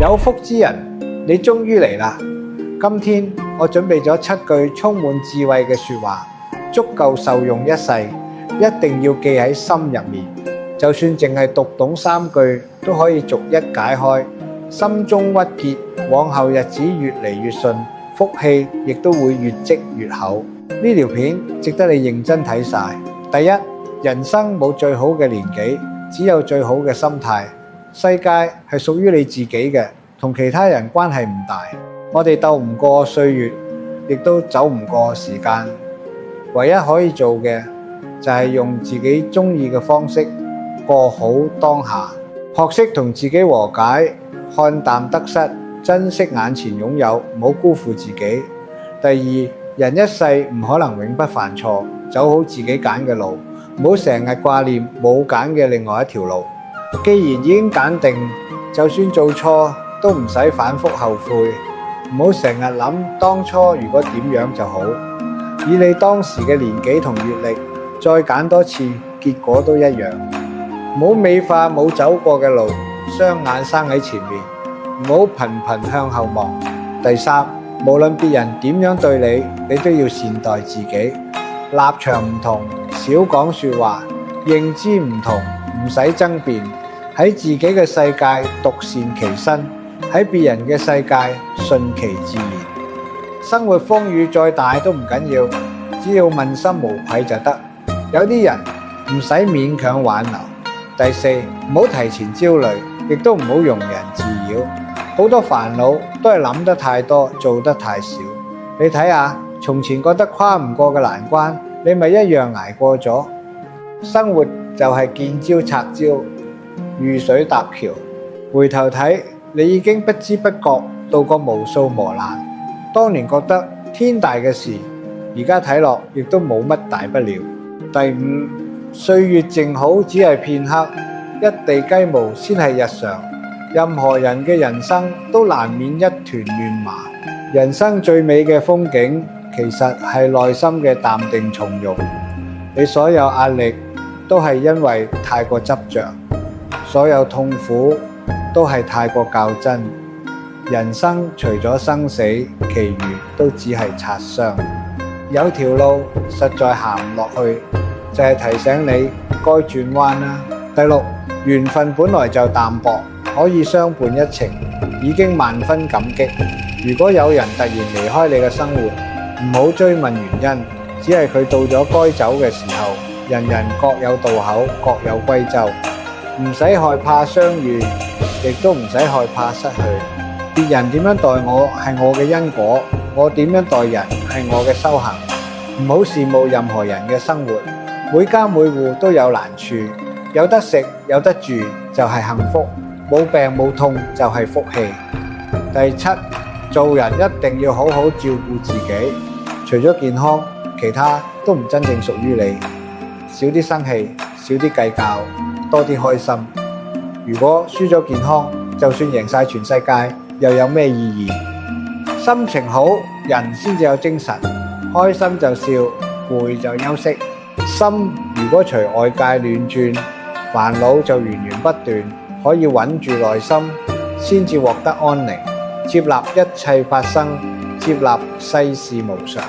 有福之人，你終於嚟啦！今天我準備咗7句充滿智慧嘅說話，足夠受用一世，一定要記喺心入面。就算淨係讀懂3句，都可以逐一解開，心中鬱結，往後日子越嚟越順，福氣亦都會越積越厚。呢條片值得你認真睇晒。第一，人生冇最好嘅年紀，只有最好嘅心態。世界係屬於你自己嘅，同其他人關係唔大。我哋鬥唔過歲月，亦都走唔過時間。唯一可以做嘅就係用自己中意嘅方式過好當下，學識同自己和解，看淡得失，珍惜眼前擁有，唔好辜負自己。第二，人一世唔可能永不犯錯，走好自己揀嘅路，唔好成日掛念冇揀嘅另外一條路。既然已經揀定，就算做錯都唔使反覆後悔，唔好成日諗當初如果點樣就好。以你當時嘅年紀同閱歷，再揀多次，結果都一樣。唔好美化冇走過嘅路，雙眼生喺前面，唔好頻頻向後望。第三，無論別人點樣對你，你都要善待自己。立場唔同，少講說話；認知唔同，唔使爭辯。喺自己嘅世界獨善其身，喺別人嘅世界順其自然。生活風雨再大都唔緊要，只要問心無愧就得。有啲人唔使勉強挽留。第四，唔好提前焦慮，亦都唔好庸人自擾。好多煩惱都係諗得太多，做得太少。你睇下，從前覺得跨唔過嘅難關，你咪一樣捱過咗。生活就係見招拆招，遇水搭橋。回頭睇，你已經不知不覺度過無數磨難。當年覺得天大嘅事，而家睇落亦都冇乜大不了。第五，歲月靜好只係片刻，一地雞毛先係日常。任何人嘅人生都難免一團亂麻。人生最美嘅風景，其實係內心嘅淡定從容。你所有壓力都係因為太過執着，所有痛苦都係太過較真。人生除咗生死，其餘都只係擦傷。有條路實在行唔落去，就係提醒你該轉彎啦。第六，緣分本來就淡薄，可以相伴一程，已經萬分感激。如果有人突然離開你嘅生活，唔好追問原因，只係佢到咗該走嘅時候。人人各有渡口，各有歸舟，唔使害怕相遇，亦都唔使害怕失去。別人點樣待我係我嘅因果，我點樣待人係我嘅修行。唔好羨慕任何人嘅生活，每家每戶都有難處，有得食有得住就係幸福，冇病冇痛就係福氣。第七，做人一定要好好照顧自己，除咗健康，其他都唔真正屬於你。少啲生氣，少啲計較，多啲開心。如果輸咗健康，就算贏晒全世界，又有咩意義？心情好，人先至有精神。開心就笑，攰就休息。心如果隨外界亂轉，煩惱就源源不斷。可以穩住內心，先至獲得安寧。接納一切發生，接納世事無常。